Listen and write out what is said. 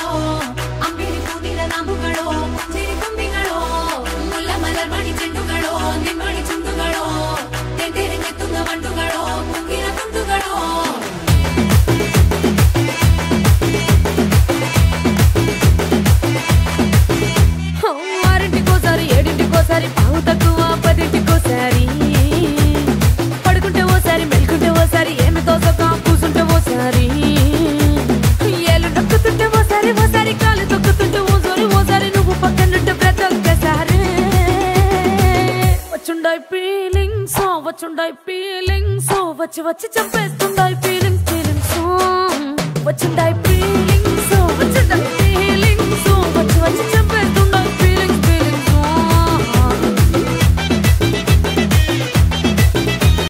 ಕಂಬಿಗಳೋ ಅಂಬಿರಿ ಕೂದಿನ ನಾಮುಗಳೋ ಸಿರಿ ಕೊಂಬಿಗಳೋ ಮುಲ್ಲ ಮಲರ್ ಮಣಿ ಚೆಂಡುಗಳೋ ನಿಮ್ಮಣಿ ಚುಂಡುಗಳೋ ತೆಂಟೆರೆಗೆ ತುಂಗ ಬಂಡುಗಳೋ ಮುಂಗಿನ ತುಂಡುಗಳೋ ఆరింటికోసారి ఏడింటికోసారి పావు తక్కువ పదింటికోసారి పడుకుంటే ఓసారి మెలుకుంటే ఓసారి ఏమి తోసక కూసుంటే ఓసారి ఏలు నొక్కుతుంటే ఓసారి ఓసారి కాలు తొక్కుతుంటే ఓసారి నువ్వు పక్కనుంటే ప్రతి ఒక్కసారి వచ్చుండాయి ఫీలింగ్స్ వచ్చి వచ్చి చంపేస్తుండాయి ఫీలింగ్స్ వచ్చుండాయి ఫీలింగ్స్ వచ్చి వచ్చి